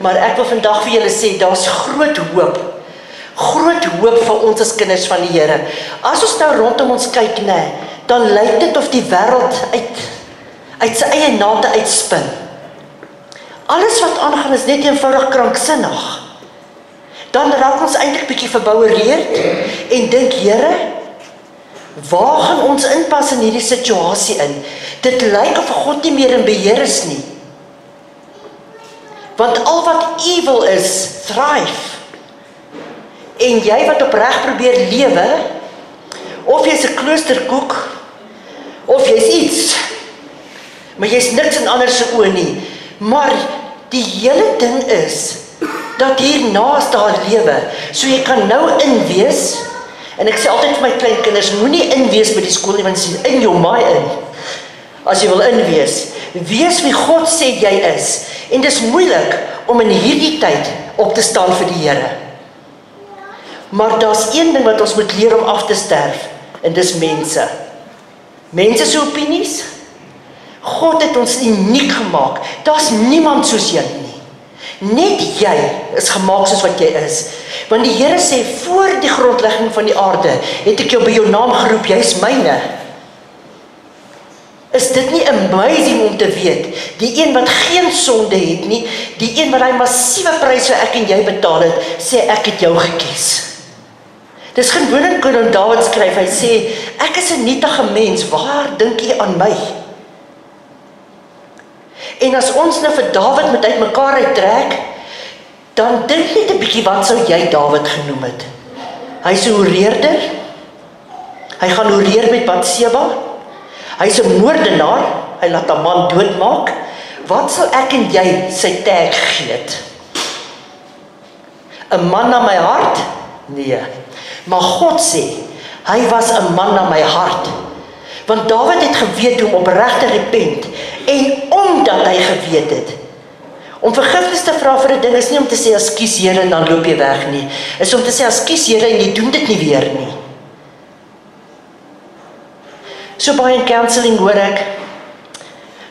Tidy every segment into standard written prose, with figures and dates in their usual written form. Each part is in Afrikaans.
Maar ek wil vandag vir julle sê, daar's groot hoop vir ons as kinders van die Here. As ons nou rondom ons kyk, dan lyk dit of die wêreld uit sy eie nate uitspin. Alles wat aangaan is net eenvoudig kranksinnig. Dan raak ons eintlik bietjie verboureerd en dink, Here, waar gaan ons inpas in hierdie situasie in? Dit lyk of God nie meer in beheer is nie. Want al wat evil is, thrive. En jy wat opreg probeer lewe, of jy's 'n kloosterkoek, of jy's iets, maar jy's niks in ander se oë nie. Maar die hele ding is, dat hiernaas daar lewe, so jy kan nou inwees, en ek sê altyd vir my kleinkinders, moenie inwees by die skool nie, want jy is in jou maai in, as jy wil inwees. Wees wie God sê jy is, en dis moeilik om in hierdie tyd op te staan vir die Here. Maar daar's een ding wat ons moet leer om af te sterf, en dis mense. Mense se opinies. God het ons uniek gemaak. Daar's niemand soos jy nie. Net jy is gemaak soos wat jy is. Want die Here sê, voor die grondlegging van die aarde, het ek jou by jou naam geroep, jy is myne. Is dit nie amazing om te weet, die een wat geen sonde het nie, die een wat hy massiewe prys vir ek en jy betaal het, sê ek het jou gekies. Dis geen woning koning Dawid skryf, hy sê, ek is 'n nietige mens, waar dink jy aan my? En as ons nou vir Dawid met uitmekaar uittrek, dan dink net 'n bietjie wat sou jy Dawid genoem het. Hy's 'n hoereerder, hy gaan hoereer met Batseba, hy's 'n moordenaar, hy laat 'n man doodmaak. Wat sal ek en jy sy tag gegee het? 'n man na my hart? Nee. Maar God sê, hy was 'n man na my hart. Want Dawid het geweet hoe om opreg te repent, en omdat hy geweet het, om vergifnis te vra vir 'n ding is nie om te sê, ekskuus Here, en dan loop jy weg nie, is om te sê, ekskuus Here, en jy doen dit nie weer nie. So baie in counseling hoor ek,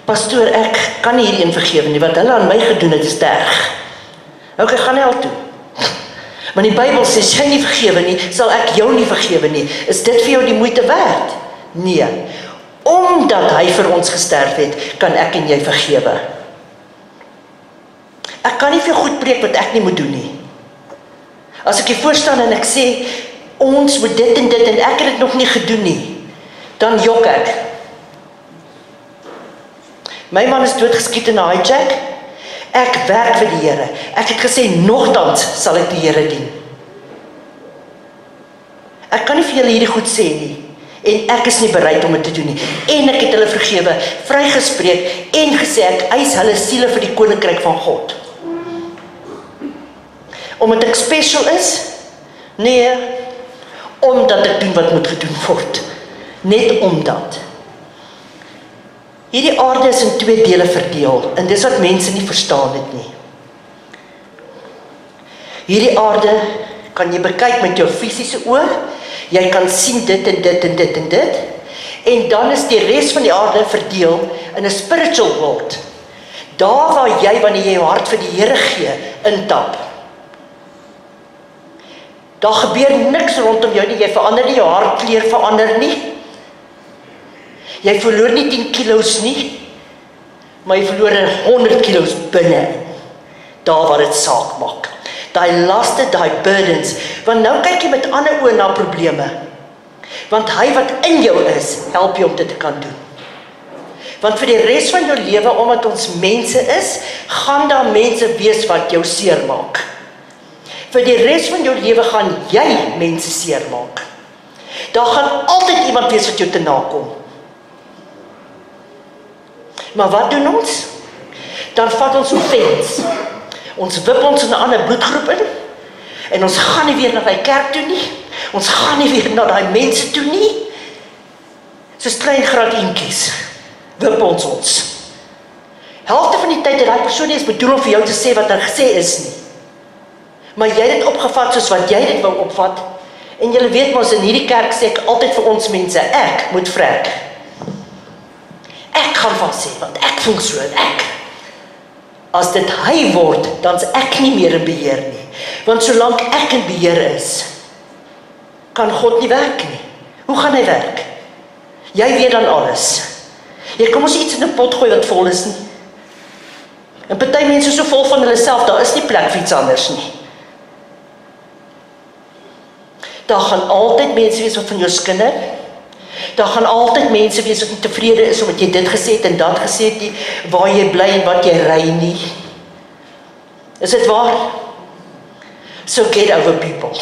pastoor, ek kan nie hierdie een vergewe nie, wat hulle aan my gedoen het is te erg. Ok, gaan hel toe. Maar die Bybel sê, as jy nie vergewe nie, sal ek jou nie vergewe nie. Is dit vir jou die moeite werd? Nee. Omdat hy vir ons gesterf het, kan ek en jy vergewe. Ek kan nie vir jou goed preek wat ek nie moet doen nie. As ek hier voorstaan en ek sê, ons moet dit en ek het dit nog nie gedoen nie, dan jok ek. My man is doodgeskiet in 'n hijack. Ek werk vir die Here. Ek het gesê, nogtans sal ek die Here dien. Ek kan nie vir julle hierdie goed sê nie. En ek is nie bereid om dit te doen nie. En ek het hulle vergewe, vrygespreek en gesê, ek eis hulle siele vir die koninkryk van God. Omdat ek special is? Nee, omdat ek doen wat moet gedoen word. Net omdat. Hierdie aarde is in 2 dele verdeel, en dis wat mense nie verstaan het nie. Hierdie aarde kan jy bekyk met jou fisiese oë, jy kan sien dit en dit en dit en dit, en dan is die res van die aarde verdeel in 'n spiritual world. Daar waar jy, wanneer jy jou hart vir die Here gee, intap. Daar gebeur niks rondom jou nie, jy verander nie, jou hartkleur verander nie. Jy verloor nie 10 kilos nie, maar jy verloor 100 kilos binne, daar waar dit saak maak. Daai laste, daai burdens, want nou kyk jy met ander oë na probleme, want hy wat in jou is, help jy om dit te kan doen. Want vir die res van jou lewe, omdat ons mense is, gaan daar mense wees wat jou seermaak. Vir die res van jou lewe gaan jy mense seermaak. Daar gaan altyd iemand wees wat jou te nakom. Maar wat doen ons? Dan vat ons offense. Ons wip ons in 'n ander bloedgroep in, en ons gaan nie weer na die kerk toe nie, ons gaan nie weer na die mense toe nie, soos klein graadentjies, wip ons. Helfte van die tyd dat die persoon nie is bedoel om vir jou te sê wat hy gesê is nie, maar jy het dit opgevat soos wat jy dit wou opvat, en julle weet mos, in hierdie kerk sê ek altyd vir ons mense, ek moet vrek. Ek gaan van sê, want ek voel so, en ek. As dit hy word, dan is ek nie meer in beheer nie. Want solank ek in beheer is, kan God nie werk nie. Hoe gaan hy werk? Jy weet dan alles. Jy kan mos iets in 'n pot gooi wat vol is nie. En party mense so vol van hulle self, daar is nie plek vir iets anders nie. Daar gaan altyd mense wees wat van jou skinder. Daar gaan altyd mense wees wat nie tevrede is omdat jy dit gesê het en dat gesê het nie, waar jy bly en wat jy ry nie. Is dit waar? So get over people.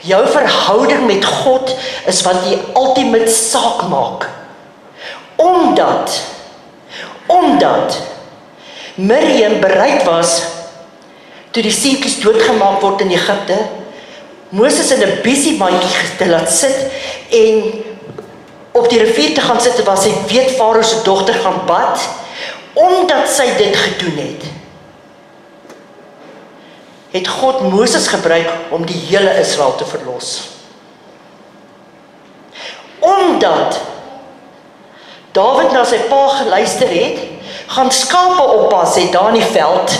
Jou verhouding met God is wat die ultimate saak maak. Omdat Miriam bereid was, toe die seentjies doodgemaak word in Egipte, Moses in 'n besiemandjie te laat sit en op die rivier te gaan sit, waar sy weet Farao se dogter gaan bad, omdat sy dit gedoen het God Moses gebruik om die hele Israel te verlos. Omdat Dawid na sy pa geluister het, gaan skape oppas het daar in die veld,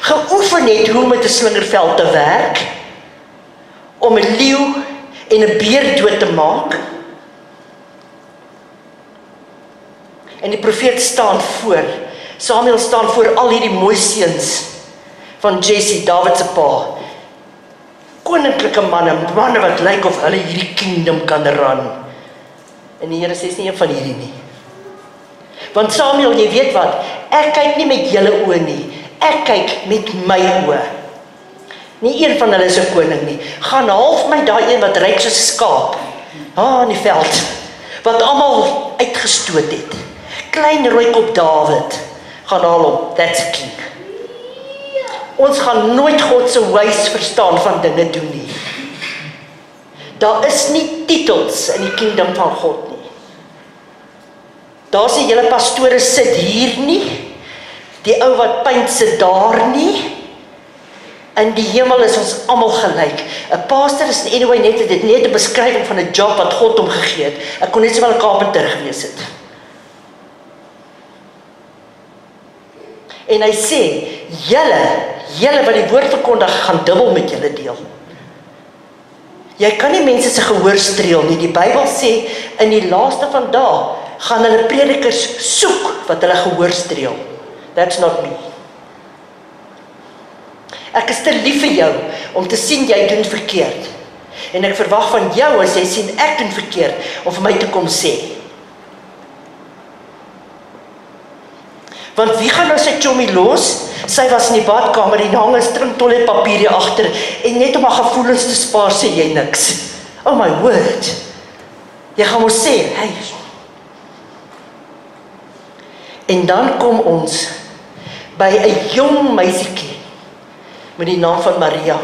geoefen het hoe om met 'n slingerveld te werk, om 'n leeu en 'n beer dood te maak. En die profeet staan voor, Samuel staan voor al hierdie mooi seuns van Jesse, Dawid se pa. Koninklike manne wat lyk of hulle hierdie kingdom kan run. En die Here sê is nie een van hierdie nie. Want Samuel, jy weet wat, ek kyk nie met julle oë nie, ek kyk met my oë. Nie een van hulle is 'n koning nie. Gaan half my daai een wat ryk soos 'n skaap, in die veld, wat almal uitgestoot het. Klein rooikop Dawid, gaan haal hom, that's a king. Ons gaan nooit God se wys verstaan van dinge doen nie. Daar is nie titels in die kingdom van God nie. Daar sê julle pastore sit hier nie, die ou wat paint sit daar nie. In die hemel is ons almal gelyk. 'n Pastor is anyway net 'n beskrywing van 'n job wat God hom gegee het. Ek kon net sowel 'n carpenter gewees het. En hy sê, julle wat die woord verkondig, gaan dubbel met julle deel. Jy kan nie mense se gehoor streel nie. Die Bybel sê, in die laaste van dae, gaan hulle predikers soek wat hulle gehoor streel. That's not me. Ek is te lief vir jou, om te sien jy doen verkeerd. En ek verwag van jou, as jy sien ek doen verkeerd, om vir my te kom sê. Want wie gaan nou sy chommie los? Sy was in die badkamer en hang 'n string toiletpapier hier agter en net om haar gevoelens te spaar sê jy niks. Oh my word. Jy gaan mos sê, hey. En dan kom ons by 'n jong meisietjie met die naam van Maria.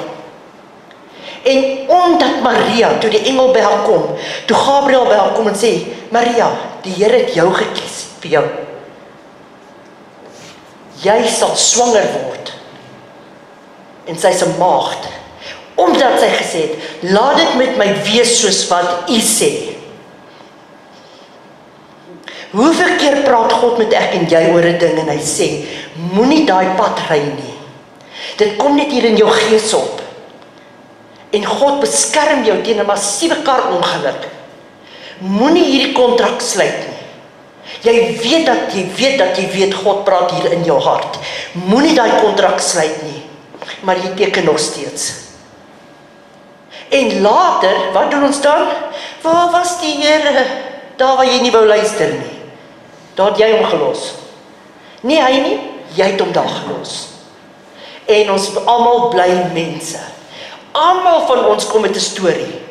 En omdat Maria, toe die engel by haar kom, toe Gabriël by haar kom en sê, Maria, die Here het jou gekies vir jou. Jy sal swanger word. En sy is 'n maagd. Omdat sy gesê het, laat dit met my wees soos wat U sê. Hoeveel keer praat God met ek en jy oor 'n ding en hy sê, moenie daai pad ry nie. Dit kom net hier in jou gees op. En God beskerm jou teen 'n massiewe karongeluk. Moenie hierdie kontrak sluit nie. Jy weet God praat hier in jou hart. Moenie daai kontrak sluit nie. Maar jy teken nog steeds. En later, wat doen ons dan? Waar was die Here? Daar waar jy nie wou luister nie. Daar het jy hom gelos. Nie hy nie, jy het hom daar gelos. En ons almal bly mense. Almal van ons kom met 'n storie.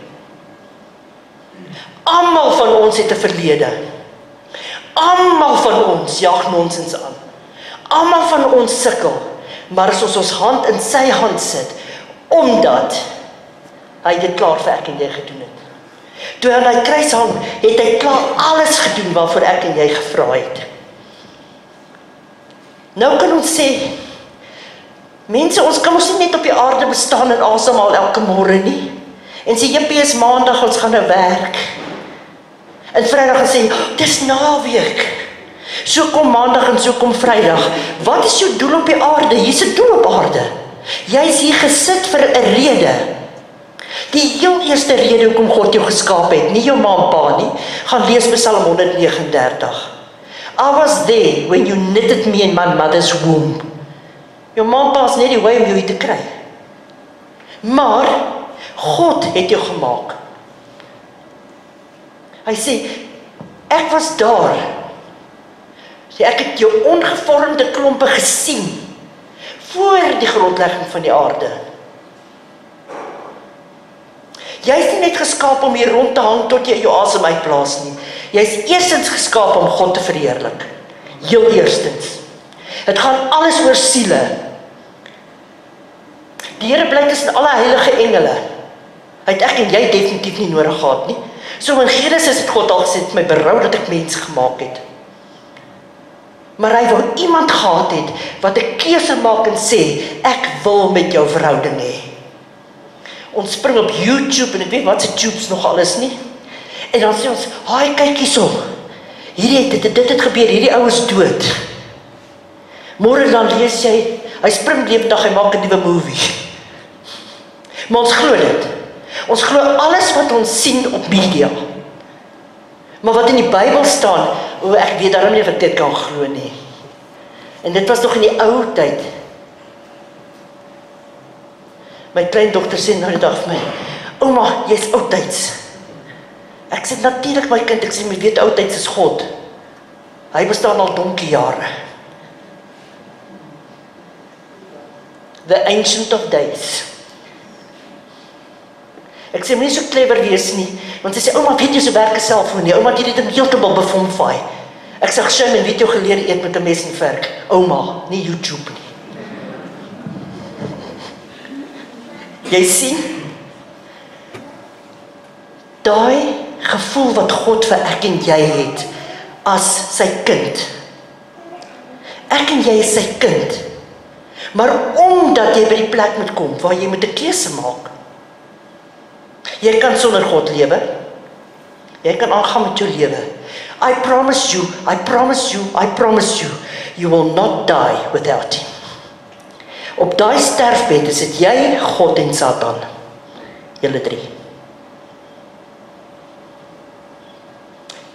Almal van ons het 'n verlede. Almal van ons jaag nonsens aan. Almal van ons sukkel. Maar as ons hand in sy hand sit, omdat hy dit klaar vir ek en jy gedoen het. Toe hy aan die kruis hang, het hy klaar alles gedoen waarvoor ek en jy gevra het. Nou kan ons sê, mense, ons kan ons nie net op die aarde bestaan en asemhaal elke môre nie. En sê, jippie, is maandag, ons gaan nou werk. En Vrydag gaan sê, dis naweek. So kom maandag en so kom Vrydag. Wat is jou doel op die aarde? Hier is 'n doel op aarde. Jy is hier gesit vir 'n rede. Die heel eerste rede hoekom God jou geskaap het, nie jou ma en pa nie. Gaan lees Psalm 139. I was there when you knitted me in my mother's womb. Jou ma en pa is net die way om jou hier te kry. Maar God het jou gemaak. Hy sê, ek was daar. Sê, ek het jou ongevormde klompe gesien voor die grondlegging van die aarde. Jy is nie net geskaap om hier rond te hang tot jy jou asem uitblaas nie. Jy is eerstens geskaap om God te verheerlik. Heel eerstens. Het gaan alles oor siele. Die Here bly tussen alle heilige engele. Hy het ek en jy definitief nie nodig gehad nie. So in Genesis het God al gesê, my berou dat ek mens gemaak het. Maar hy wou iemand gehad het, wat 'n keuse maak en sê, ek wil met jou verhouding hê. Ons spring op YouTube, en ek weet wat se tubes nog alles nie. En dan sê ons, haai, kyk hierso. Dit het gebeur, hierdie ou is dood. Môre dan lees jy, hy spring lewendig, hy maak 'n nuwe movie. Maar ons glo dit. Ons glo alles wat ons sien op media. Maar wat in die Bybel staan, ek weet daarom nie of ek dit kan glo nie. En dit was nog in die ou tyd. My kleindogter sê nou die dag vir my, ouma, jy's oudtyds. Ek sê natuurlik my kind, ek sê, my weet oudtyds is God. Hy bestaan al donkie jare. The Ancient of Days. Ek sê, my nie so clever wees nie, want sy sê, ouma, weet jy so werk 'n selfoon nie, ouma, jy het hom heeltemal bevomfai. Ek sê, shame, en weet jy geleer eet met 'n mes en vork, ouma, nie YouTube nie. Jy sien, daai gevoel wat God vir ek en jy het, as sy kind. Ek en jy is sy kind. Maar omdat jy by die plek moet kom, waar jy moet 'n keuse maak. Jy kan sonder God lewe. Jy kan aangaan met jou lewe. I promise you, I promise you, I promise you, you will not die without him. Op daai sterfbed is dit jy, God en Satan. Julle drie.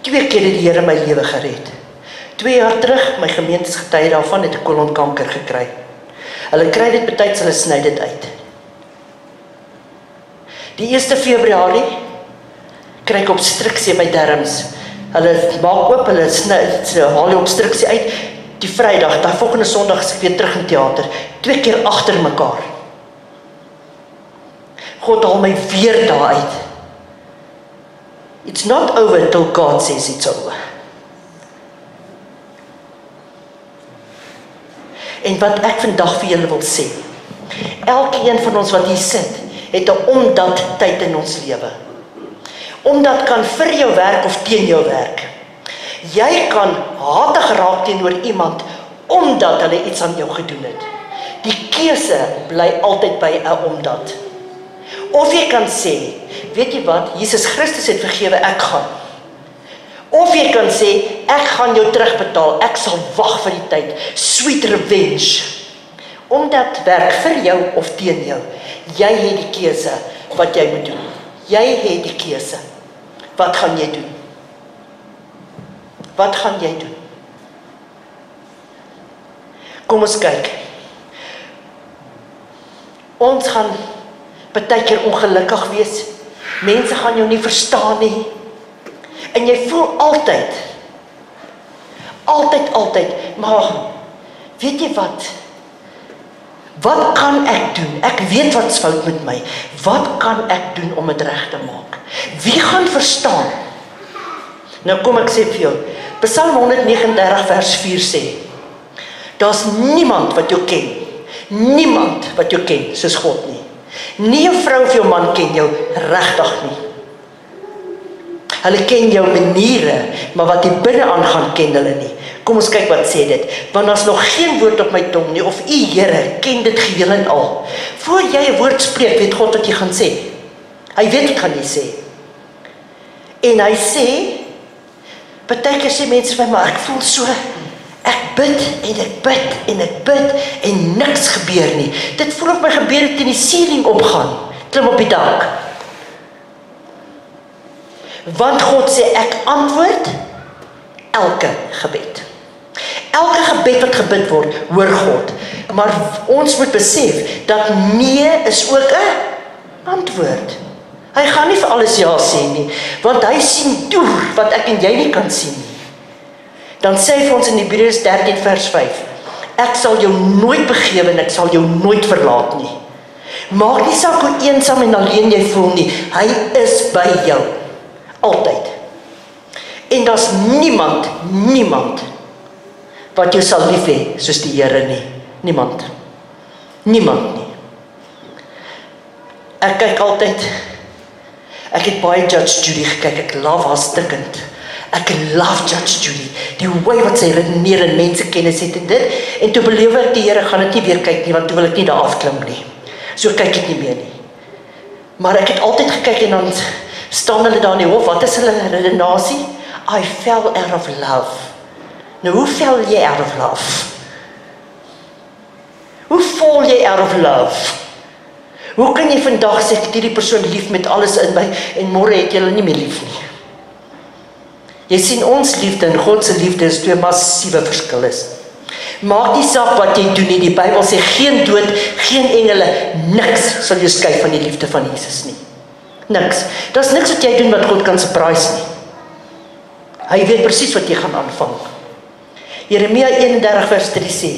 2 keer het die Here my lewe gered. 2 jaar terug, my gemeente is getuie daarvan, het 'n kolonkanker gekry. Hulle kry dit betyds, hulle sny dit uit. Die 1 Februarie kry ek obstruksie in my darmes. Hulle maak oop, hulle haal die obstruksie uit. Die Vrydag, daai volgende Sondag is ek weer terug in teater. 2 keer agter mekaar. God haal my weer daar uit. It's not over till God says it's over. En wat ek vandag vir julle wil sê, elkeen van ons wat hier sit, het 'n omdat tyd in ons lewe. Omdat kan vir jou werk of teen jou werk. Jy kan hatig raak teenoor iemand, omdat hulle iets aan jou gedoen het. Die keuse bly altyd by 'n omdat. Of jy kan sê, weet jy wat, Jesus Christus het vergewe, ek gaan. Of jy kan sê, ek gaan jou terugbetaal, ek sal wag vir die tyd, sweet revenge. Omdat werk vir jou of teen jou, jy het die keuse wat jy moet doen. Jy het die keuse. Wat gaan jy doen? Wat gaan jy doen? Kom ons kyk. Ons gaan partykeer ongelukkig wees. Mense gaan jou nie verstaan nie. En jy voel altyd, maar weet jy wat? Wat kan ek doen? Ek weet wat's fout met my. Wat kan ek doen om dit reg te maak? Wie gaan verstaan? Nou kom ek sê vir jou, Psalm 139 vers 4 sê, daar's niemand wat jou ken. Niemand wat jou ken, soos God nie. Nie jou vrou of jou man ken jou regtig nie. Hulle ken jou maniere, maar wat die binne aangaan ken hulle nie. Kom ons kyk wat sê dit. Want daar's nog geen woord op my tong nie, of U Here ken dit geheel en al. Voor jy 'n woord spreek, weet God wat jy gaan sê. Hy weet wat gaan jy sê. En hy sê, partykeer sê mense vir my, maar ek voel so Ek bid en ek bid en ek bid en niks gebeur nie. Dit voel of my gebede teen die ceiling opgaan. Klim op die dak. Want God sê ek antwoord elke gebed. Elke gebed wat gebid word, hoor God. Maar ons moet besef dat nee is ook 'n antwoord. Hy gaan nie vir alles ja sê nie, want hy sien deur wat ek en jy nie kan sien nie. Dan sê hy vir ons in Hebreërs 13 vers 5, ek sal jou nooit begewe en ek sal jou nooit verlaat nie. Maak nie saak hoe eensaam en alleen jy voel nie, hy is by jou. Altyd. En daar's niemand wat jou sal lief hê soos die Here nie. Niemand nie. Ek kyk altyd, ek het baie Judge Judy gekyk, ek love haar stikkend. Ek love Judge Judy, die way wat sy redeneer en mense kennis het en dit, en toe beloof ek die Here gaan dit nie weer kyk nie, want toe wil ek nie daar afklim nie. So kyk ek nie meer nie. Maar ek het altyd gekyk en dan staan hulle daar in die hof, wat is hulle redenasie? I fell out of love. Nou, hoe val jy out of love? Hoe val jy out of love? Hoe kan jy vandag sê, ek het hierdie persoon lief met alles in my, en môre het jy hulle nie meer lief nie? Jy sien, ons liefde en God se liefde is twee massiewe verskil is. Maak nie saak wat jy doen nie, die Bybel sê, geen dood, geen engele, niks sal jou skei van die liefde van Jesus nie. Niks. Daar's niks wat jy doen wat God kan surprise nie. Hy weet presies wat jy gaan aanvang. Jeremia 31 vers 3 sê,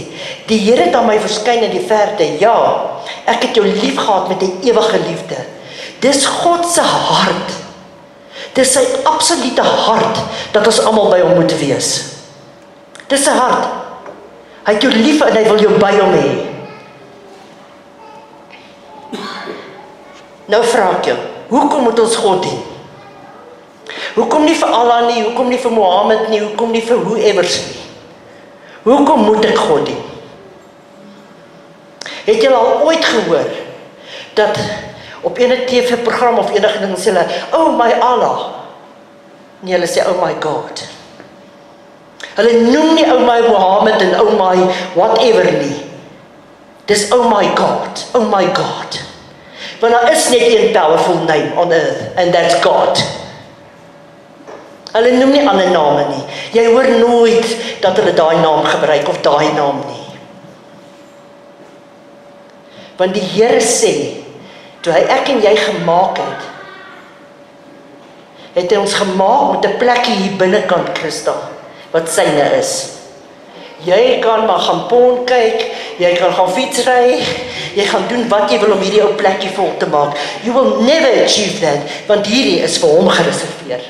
die Here het aan my verskyn in die verte, ja, ek het jou lief gehad met 'n ewige liefde. Dis God se hart. Dis sy absolute hart, dat ons almal by hom moet wees. Dis sy hart. Hy het jou lief en hy wil jou by hom hê. Nou vra ek jou, hoekom moet ons God dien? Hoekom nie vir Allah nie, hoekom nie vir Mohammed nie, hoekom nie vir whoever's nie? Hoekom moet ek God dien? Het julle al ooit gehoor, dat op enige TV-program of enige ding sê hulle, oh my Allah. Nee, hulle sê, oh my God. Hulle noem nie oh my Mohammed en oh my whatever nie. Dis oh my God, oh my God. Want daar is net een powerful name on earth, and that's God. Hulle noem nie ander name nie. Jy hoor nooit dat hulle daai naam gebruik of daai naam nie. Want die Here sê, toe hy ek en jy gemaak het hy ons gemaak met 'n plekkie hier binnekant, Christa, wat syne is. Jy kan maar gaan pon kyk, jy kan gaan fietsry, jy gaan doen wat jy wil om hierdie ou plekkie vol te maak. You will never achieve that, want hierdie is vir hom gereserveer.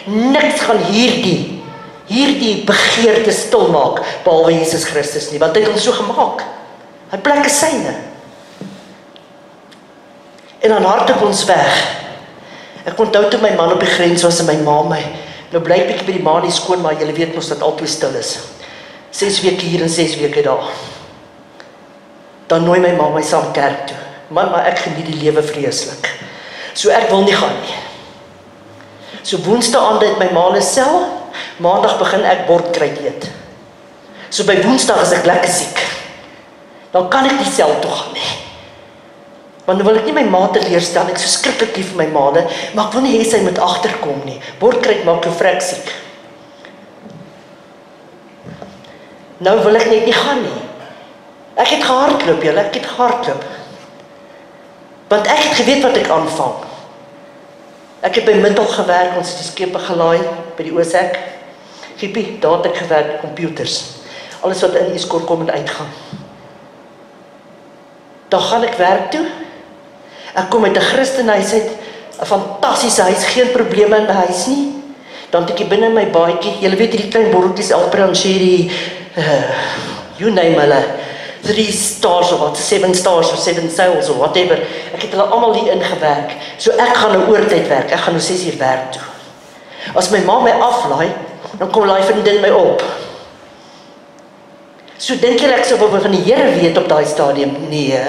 Niks gaan hierdie begeerte stil maak, behalwe Jesus Christus nie, want hy het ons so gemaak. Hy plek is syne. En dan hardloop ons weg. Ek onthou toe my man op die grens was en my ma my, nou bly bietjie by die ma nie skoon, maar julle weet mos dat altyd stil is. 6 weke hier en 6 weke daar. Dan nooi my ma my saam kerk toe. Man, maar ek geniet die lewe vreeslik. So ek wil nie gaan nie. So woensdae aand het my ma 'n sel, maandag begin ek bordkruid eet. So by woensdag is ek lekker siek. Dan kan ek nie sel toe gaan nie. Want dan wil ek nie my ma teleurstel, ek is so skrikkelik lief vir my ma, maar ek wil nie hê sy moet agterkom nie. Bordkruid maak jou vrek siek. Nou wil ek net nie gaan nie. Ek het gehardloop, julle, ek het gehardloop. Want ek het geweet wat ek aanvang. Ek het by Mittel gewerk, ons het die skepe gelaai by die Oosek. Giepie, daar het ek gewerk, computers. Alles wat in Eskor kom en uitgaan. Dan gaan ek werk toe. Ek kom uit 'n Christenhuis uit, 'n fantastiese huis, geen probleme in my huis nie. Dan het ek binne in my baadjie, julle weet hierdie klein botteltjies Alpran Sherry, you name hulle, 3 stars of wat, 7 stars of 7 sails of whatever. Ek het hulle almal hier ingewerk. So ek gaan nou oortyd werk, ek gaan nou 6 uur werk toe. As my ma my aflaai, dan kom laai vriendin my op. So dink julle ek sou wel van die Here weet op daai stadium? Nee.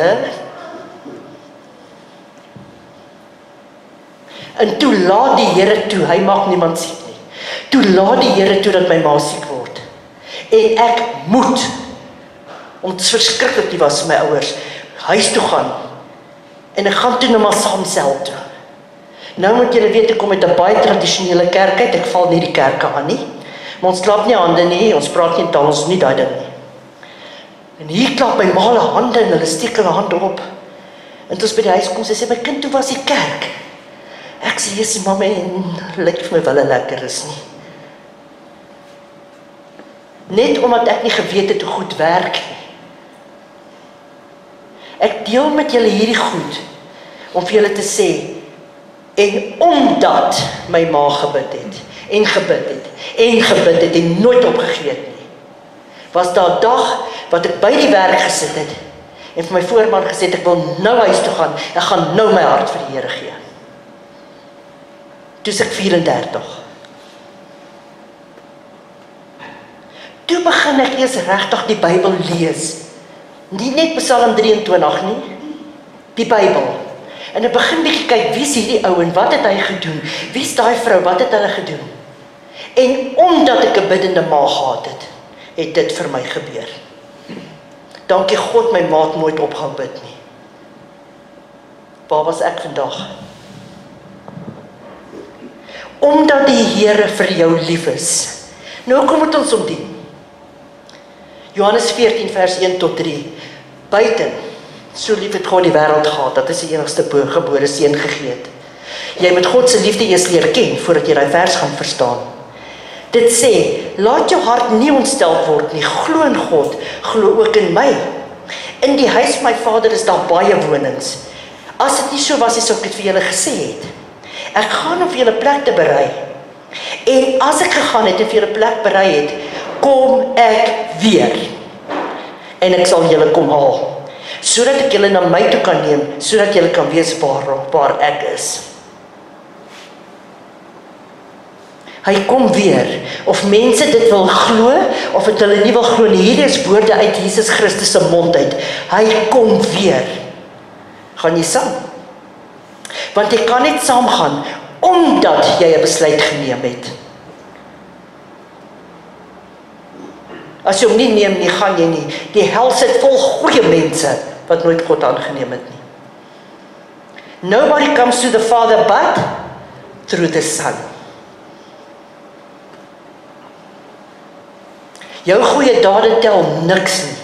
En toe laat die Here toe, hy maak niemand siek nie. Toe laat die Here toe dat my ma siek word. En ek moet, omdat het verskriklik was vir my ouers, huis toe gaan. En ek gaan toe nou maar saam sel toe. Nou moet julle weet, ek kom uit 'n baie tradisionele kerk uit, ek val nie die kerke aan nie. Maar ons klap nie hande nie, ons praat nie in taal, ons is nie daai ding nie. En hier klap my ma hulle hande en hulle steek hulle hande op. En toe ons by die huis kom, sy sê, my kind, toe was die kerk. Ek sê, Jesus, mama, en lyk vir my wel hulle lekker is nie. Net omdat ek nie geweet het hoe goed werk nie. Ek deel met julle hierdie goed, om vir julle te sê, en omdat my ma gebid het, en gebid het, en gebid het, en nooit opgegee het nie, was daar 'n dag, wat ek by die werk gesit het, en vir my voorman gesê het, ek wil nou huis toe gaan, ek gaan nou my hart vir die Here gee. Toe is ek 34. Toe begin ek eers regtig die Bybel lees. Nie net Psalm 23 nie, die Bybel. En ek begin bietjie kyk, wie is hierdie ou en wat het hy gedoen? Wie is daai vrou, wat het hulle gedoen? En omdat ek 'n biddende ma gehad het, het dit vir my gebeur. Dankie God, my ma het nooit opgehou bid nie. Waar was ek vandag? Omdat die Here vir jou lief is. Nou kom het ons hom dien. Johannes 14 vers 1 tot 3. Buiten, so lief het God die wêreld gehad, dat hy sy enigste gebore seun gegee het. Jy moet God se liefde eers leer ken, voordat jy daai vers gaan verstaan. Dit sê, laat jou hart nie ontstel word nie, glo in God, glo ook in my. In die huis van my Vader is daar baie wonings. As dit nie so was, sou ek dit vir julle gesê het. Ek gaan om vir julle plek te berei. En as ek gegaan het en vir julle plek berei het, kom ek weer. En ek sal julle kom haal, sodat ek julle na my toe kan neem, sodat julle kan weet waar ek is. Hy kom weer, of mense dit wil glo, of het hulle nie wil glo nie. Hierdie is woorde uit Jesus Christus se mond uit. Hy kom weer. Gaan jy saam? Want jy kan net saam gaan, omdat jy 'n besluit geneem het. As jy hom nie neem nie, gaan jy nie. Die hel sit vol goeie mense, wat nooit God aangeneem het nie. Nobody comes to the Father but through the Son. Jou goeie dade tel niks nie.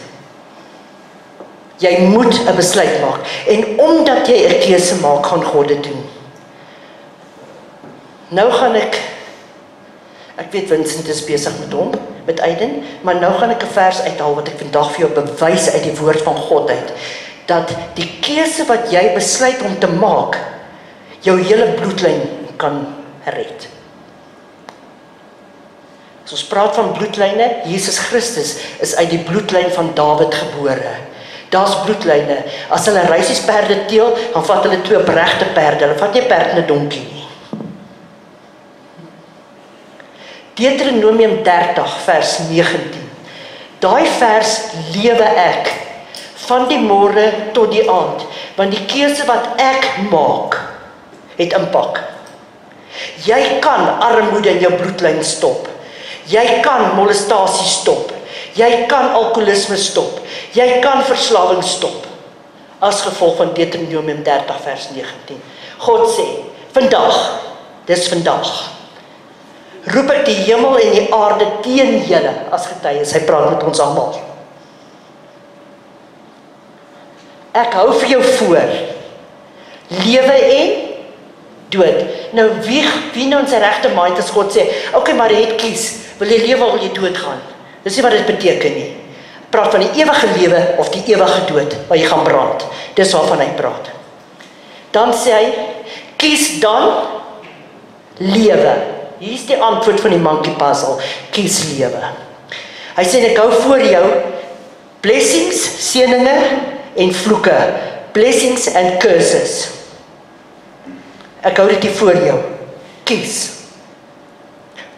Jy moet 'n besluit maak. En omdat jy 'n keuse maak, gaan God dit doen. Nou gaan ek weet Vincent is besig met hom, met Aiden, maar nou gaan ek 'n vers uithaal wat ek vandag vir jou bewys uit die woord van God uit. Dat die keuse wat jy besluit om te maak, jou hele bloedlyn kan red. As ons praat van bloedlyne, Jesus Christus is uit die bloedlyn van Dawid gebore. Daar's bloedlyne. As hulle reisiesperde teel, dan vat hulle 2 opregte perde. Hulle vat nie 'n perd en 'n donkie nie. Deuteronomium 30 vers 19. Daai vers lewe ek van die môre tot die aand, want die keuse wat ek maak, het impak. Jy kan armoede in jou bloedlyn stop. Jy kan molestasie stop. Jy kan alkoholisme stop. Jy kan verslawing stop. As gevolg van Deuteronomium 30 vers 19. God sê, vandag, dis vandag, roep ek die hemel en die aarde teen julle as getuies. Hy praat met ons almal. Ek hou vir jou voor, lewe en dood. Nou wie nou in sy regte mind as God sê, okay, maar jy het kies, wil jy lewe of wil jy dood gaan? Dis nie wat dit beteken nie. Praat van die ewige lewe of die ewige dood, waar jy gaan brand. Dis waarvan hy praat. Dan sê hy, kies dan lewe. Hier is die antwoord van die monkey puzzle. Kies lewe. Hy sê, ek hou voor jou blessings, seëninge en vloeke. Blessings and curses. Ek hou dit hier voor jou. Kies.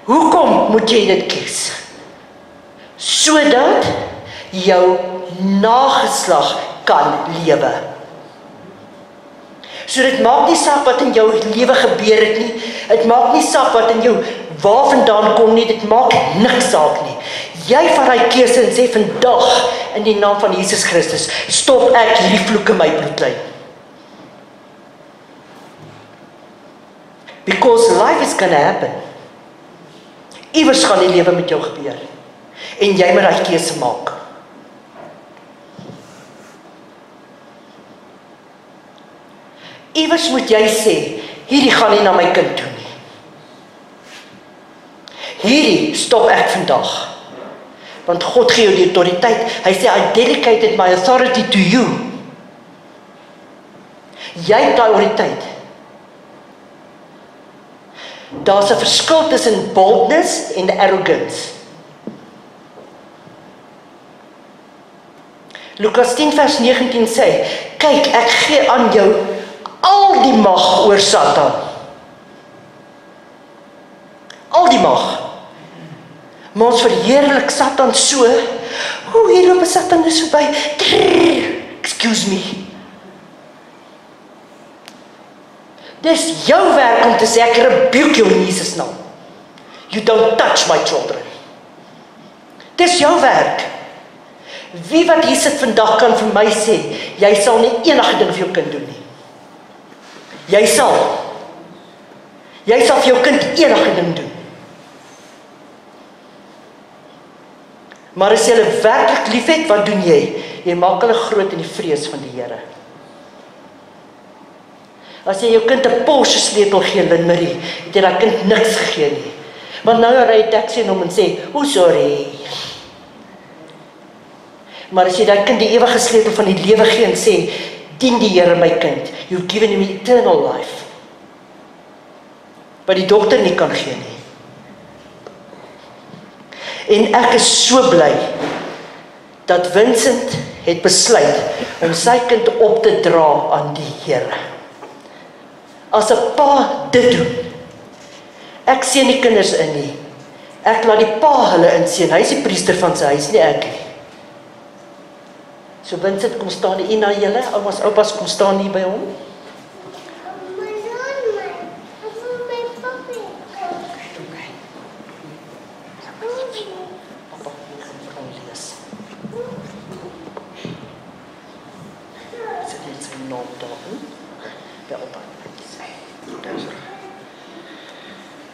Hoekom moet jy dit kies? Sodat jou nageslag kan lewe. So dit maak nie saak wat in jou lewe gebeur het nie. Dit maak nie saak wat in jou waar vandaan kom nie. Dit maak niks saak nie. Jy vat daai keuse en sê vandag in die naam van Jesus Christus, stop ek hierdie vloek in my bloedlyn. Because life is gonna happen. Iewers gaan die lewe met jou gebeur. En jy moet daai keuse maak. Iewers moet jy sê, hierdie gaan nie na my kind toe nie. Hierdie stop ek vandag. Want God gee jou die autoriteit. Hy sê, I dedicated my authority to you. Jy het die autoriteit. Daar's 'n verskil tussen boldness en arrogance. Lukas 10 vers 19 sê, kyk, ek gee aan jou al die mag oor Satan. Al die mag. Maar ons verheerlik Satan so, hier loop 'n Satan is verby, excuse me. Dis jou werk om te sê, ek rebuke jou in Jesus naam. You don't touch my children. Dis jou werk. Wie wat hier sit vandag kan vir my sê, jy sal nie enige ding vir jou kind doen nie. Jy sal vir jou kind enige ding doen. Maar as jy hulle werklik liefhet, wat doen jy? Jy maak hulle groot in die vrees van die Here. As jy jou kind 'n Porsche sleutel gee, Lynn-Marie, het jy daai kind niks gegee nie. Want nou ry jy taxi en hom en sê, sorry. Maar as jy daai kind die ewige sleutel van die lewe gee en sê, dien die Here my kind, you've given him eternal life. Wat die dokter nie kan gee nie. En ek is so bly dat Vincent het besluit om sy kind op te dra aan die Here. As 'n pa dit doen, ek sien die kinders in nie. Ek laat die pa hulle insien. Hy is die priester van sy huis, nie ek nie. So Vincent, kom staan hier na julle, oumas, oupas, kom staan hier by hom.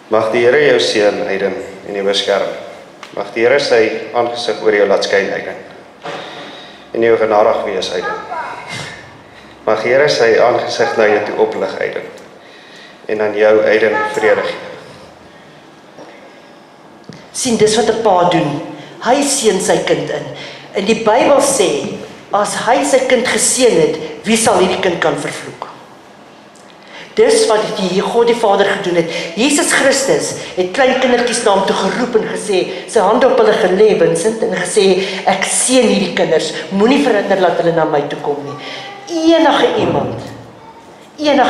Mag die Here jou seën, Aiden, en jou beskerm. Mag die Here sy aangesig oor jou laat skyn, Aiden, en jou genadig wees, Aiden. Mag die Here sy aangesig na jou toe oplig, Aiden, en aan jou, Aiden, vrede gee. Sien, dis wat 'n pa doen. Hy seën sy kind in. En die Bybel sê, as hy sy kind geseën het, wie sal hierdie kind kan vervloek? Dis wat die God die Vader gedoen het. Jesus Christus het klein kindertjies na hom toe geroep en gesê, sy hande op hulle gelê, Vincent, en gesê, ek seën hierdie kinders, moenie verhinder dat hulle na my toe kom nie. Enige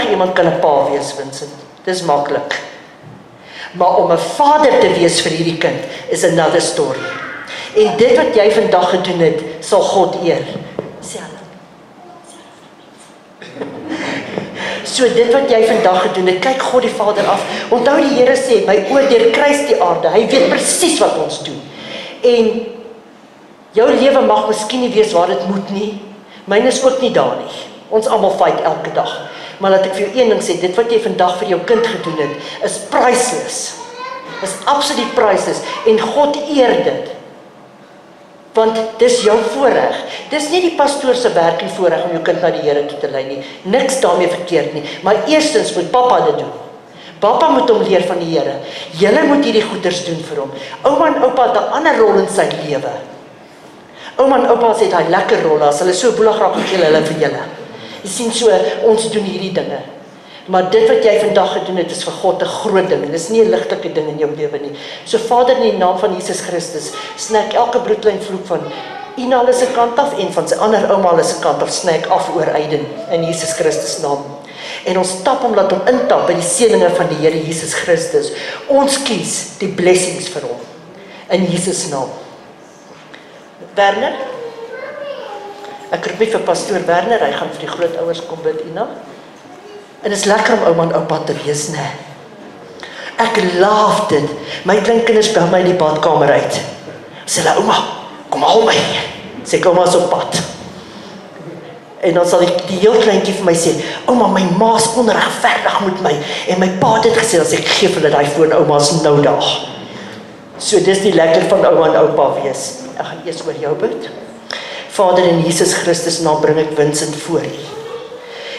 iemand kan 'n pa wees, Vincent. Dis maklik. Maar om 'n vader te wees vir hierdie kind is another story. En dit wat jy vandag gedoen het, sal God eer. Sê hulle. So dit wat jy vandag gedoen het, kyk God die Vader af. Onthou die Here sê, my oor deurkruis die aarde. Hy weet presies wat ons doen. En jou lewe mag miskien nie wees waar dit moet nie. Myne is ook nie daar nie. Ons almal fight elke dag. Maar laat ek vir jou een ding sê, dit wat jy vandag vir jou kind gedoen het, is priceless. Is absoluut priceless. En God eer dit. Want dis jou voorreg. Dis nie die pastoor se werk en voorreg om jou kind na die Here toe te lei nie. Niks daarmee verkeerd nie. Maar eerstens moet pappa dit doen. Pappa moet hom leer van die Here. Julle moet hierdie goeders doen vir hom. Ouma en oupa het 'n ander rol in sy lewe. Ouma en oupa het daai lekker rolle. As hulle so boelig raak, gee hulle vir julle. Jy sien so, ons doen hierdie dinge. Maar dit wat jy vandag gedoen het, is vir God 'n groot ding. Dit is nie 'n ligtelike ding in jou lewe nie. So Vader, in die naam van Jesus Christus, sny ek elke bloedlyn vloek van Ina hulle se kant af en van sy ander ouma hulle se kant af, sny ek af oor Aiden in Jesus Christus naam. En ons stap hom, laat hom intap by die seëninge van die Here Jesus Christus. Ons kies die blessings vir hom in Jesus naam. Werner? Ek roep vir pastoor Werner, hy gaan vir die grootouers kom bid, Ina. En is lekker om ouma en oupa te wees, né? Ek laaf dit. My kleinkinders bel my in die badkamer uit. Sê hulle, ouma, kom haal my. Sê ek, ouma is op pad. En dan sal die heel kleintjie vir my sê, ouma, my ma is onregverdig met my. En my pa het gesê, as ek gee vir hulle die foon, ouma is nou daar. So dis die lekker van ouma en oupa wees. Ek gaan eers oor jou bid. Vader, in Jesus Christus naam bring ek Vincent voor U.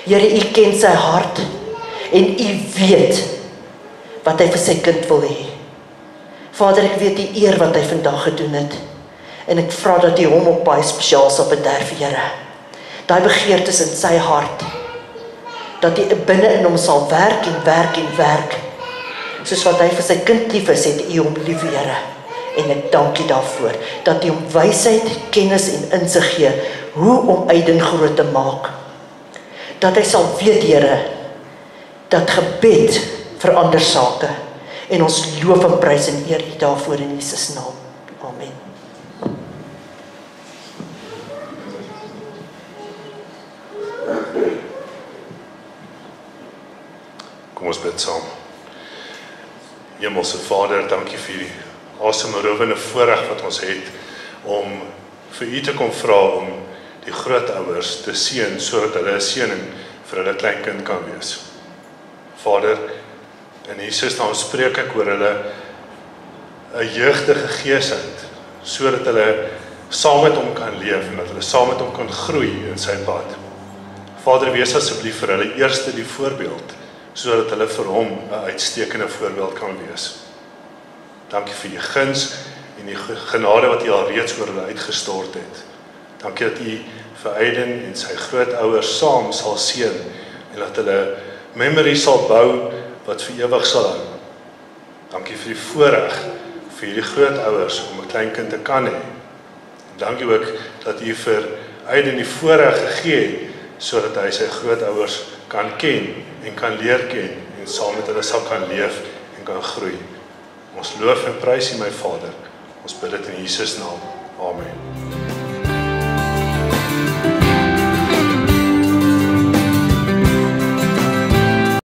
Here, U ken sy hart en U weet wat hy vir sy kind wil hê. Vader, ek weet die eer wat hy vandag gedoen het. En ek vra dat U hom op baie spesiaal sal bederf, Here. Daai begeertes in sy hart, dat U binne in hom sal werk en werk en werk. Soos wat hy vir sy kind lief is, het U hom lief, Here. En ek dank U daarvoor, dat U hom wysheid, kennis en insig gee, hoe om Aiden groot te maak. Dat hy sal weet, Here, dat gebed verander sake. En ons loof en prys en eer U daarvoor in Jesus naam. Amen. Kom ons bid saam. Hemelse Vader, dankie vir die asemrowende voorreg wat ons het om vir U te kom vra om die grootouers te seën sodat hulle 'n seëning vir hulle kleinkind kan wees. Vader, in Jesus naam spreek ek oor hulle 'n jeugdige gees uit, sodat hulle saam met hom kan leef en dat hulle saam met hom kan groei in sy pad. Vader, wees asseblief vir hulle eerste die voorbeeld, sodat hulle vir hom 'n uitstekende voorbeeld kan wees. Dankie vir U guns en die genade wat U al reeds oor hulle uitgestort het. Dankie dat U vir Aiden en sy grootouers saam sal seën en dat hulle memories sal bou wat vir ewig sal hou. Dankie vir die voorreg vir hierdie grootouers om 'n kleinkind te kan hê. Dankie ook dat U vir Aiden die voorreg gegee het sodat hy sy grootouers kan ken en kan leer ken en saam met hulle sal kan leef en kan groei. Ons loof en prys U, my Vader. Ons bid dit in Jesus naam. Amen.